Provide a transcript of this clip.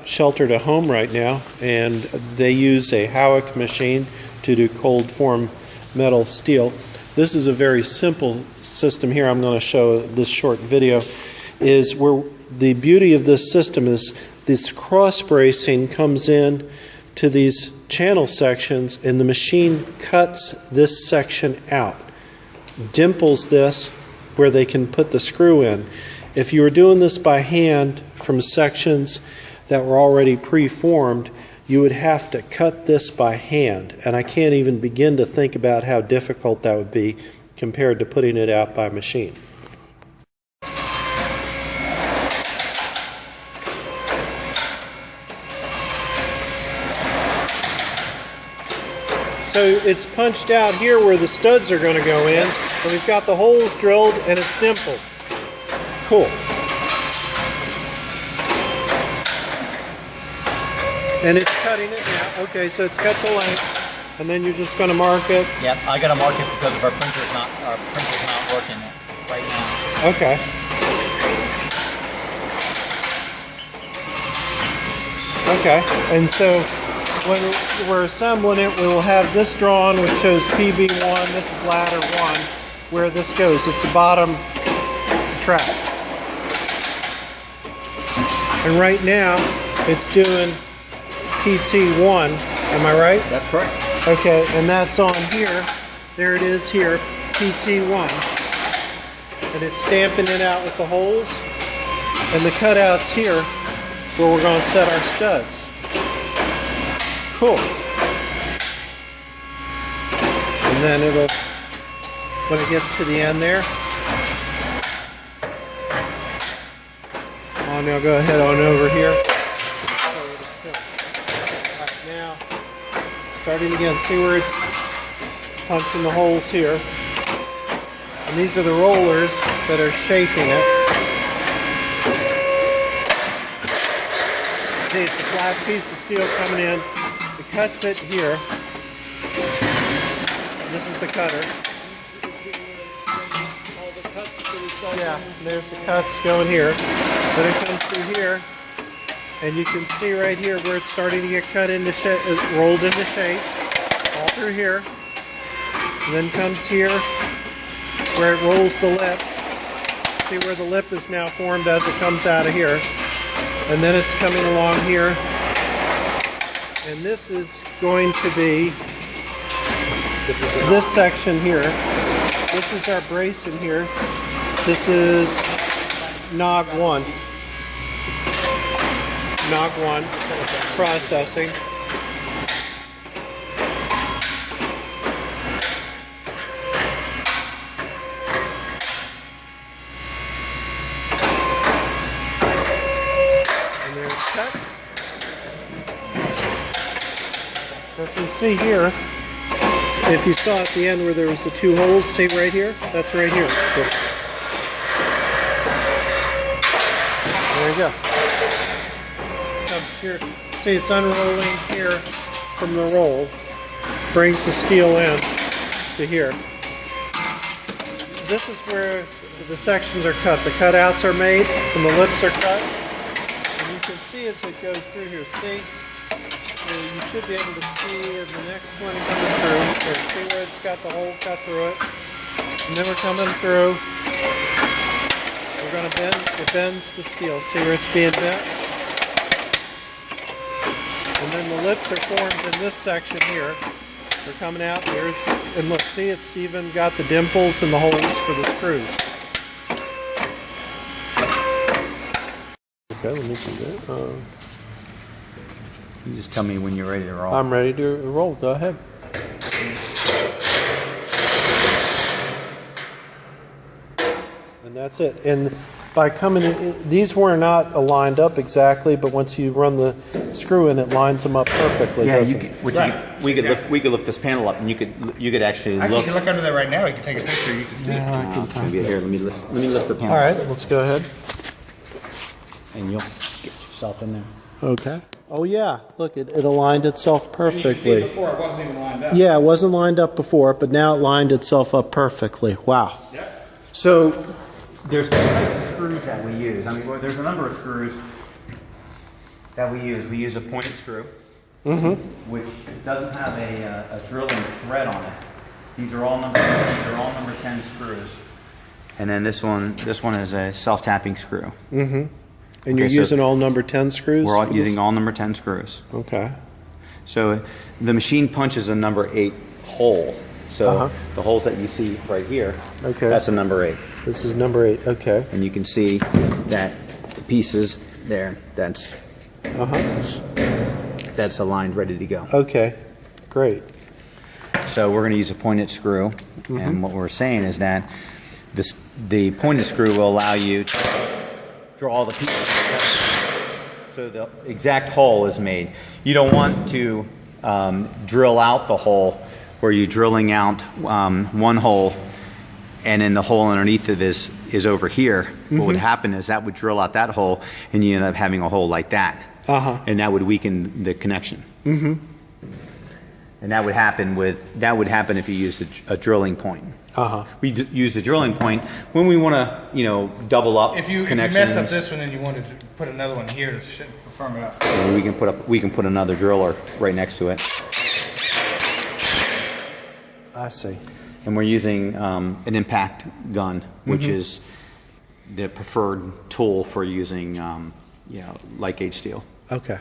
Sheltered at home right now, and they use a Howick machine to do cold form metal steel. This is a very simple system here. I'm going to show this short video. Is where the beauty of this system is this cross bracing comes in to these channel sections, and the machine cuts this section out, dimples this where they can put the screw in. If you were doing this by hand from sections that were already pre-formed, you would have to cut this by hand, and I can't even begin to think about how difficult that would be compared to putting it out by machine. So it's punched out here where the studs are going to go in, and we've got the holes drilled and it's dimpled. Cool. And it's cutting it now. Okay, so it's cut to length, and then you're just going to mark it. Yep, I got to mark it because our printer's not working right now. Okay. Okay, and so when we're assembling it, we will have this drawn, which shows PB1. This is ladder 1, where this goes. It's the bottom track. And right now, it's doing PT1, am I right? That's correct. Okay, and that's on here. There it is here, PT1. And it's stamping it out with the holes. And the cutouts here where we're going to set our studs. Cool. And then it'll, when it gets to the end there, now go ahead on over here. Starting again, see where it's punching the holes here. And these are the rollers that are shaping it. See, it's a flat piece of steel coming in. It cuts it here. This is the cutter. Yeah, there's the cuts going here. Then it comes through here. And you can see right here where it's starting to get cut into shape, rolled into shape, all through here. And then comes here where it rolls the lip. See where the lip is now formed as it comes out of here. And then it's coming along here. And this is going to be this section here. This is our brace in here. This is Nog 1. Nog 1 processing. And there it's cut. If you see here, if you saw at the end where there was the 2 holes, see right here? That's right here. There you go. Here. See, it's unrolling here from the roll, brings the steel in to here. This is where the sections are cut. The cutouts are made and the lips are cut. And you can see as it goes through here, see? You should be able to see in the next one coming through. Here, see where it's got the hole cut through it. And then we're coming through. We're going to bend, it bends the steel. See where it's being bent? And then the lips are formed in this section here. They're coming out here. And look, see, it's even got the dimples and the holes for the screws. Okay, let me see that. You just tell me when you're ready to roll. I'm ready to roll. Go ahead. And that's it. And by coming in, these were not lined up exactly, but once you run the screw in, it lines them up perfectly. Yeah, we could lift this panel up, and you could actually look. You can look under there right now. You can take a picture. You can see. It's gonna be here. Let me lift the panel. All right, let's go ahead. And you'll get yourself in there. Okay. Oh yeah, look, it aligned itself perfectly. You can see before it wasn't even lined up. Yeah, it wasn't lined up before, but now it lined itself up perfectly. Wow. Yep. So there's two types of screws that we use. I mean, there's a number of screws. that we use a pointed screw, which doesn't have a drilling thread on it. These are all number 10 screws. And then this one is a self-tapping screw. And you're so using all number 10 screws? We're all for using this? all number 10 screws. Okay. So the machine punches a number 8 hole. So the holes that you see right here, that's a number 8. This is number 8, okay. And you can see that the pieces there, that's aligned, ready to go. Okay, great. So we're going to use a pointed screw, and what we're saying is that the pointed screw will allow you to draw the pieces together, so the exact hole is made. You don't want to drill out the hole where you're drilling out one hole and then the hole underneath it is over here. What would happen is that would drill out that hole and you end up having a hole like that. And that would weaken the connection. And that would happen if you used a drilling point. We use the drilling point when we want to, double up If you connections. mess up this one and you wanted to put another one here to firm it up. And we can put another driller right next to it. I see. And we're using an impact gun, which is the preferred tool for using light gauge steel. Okay.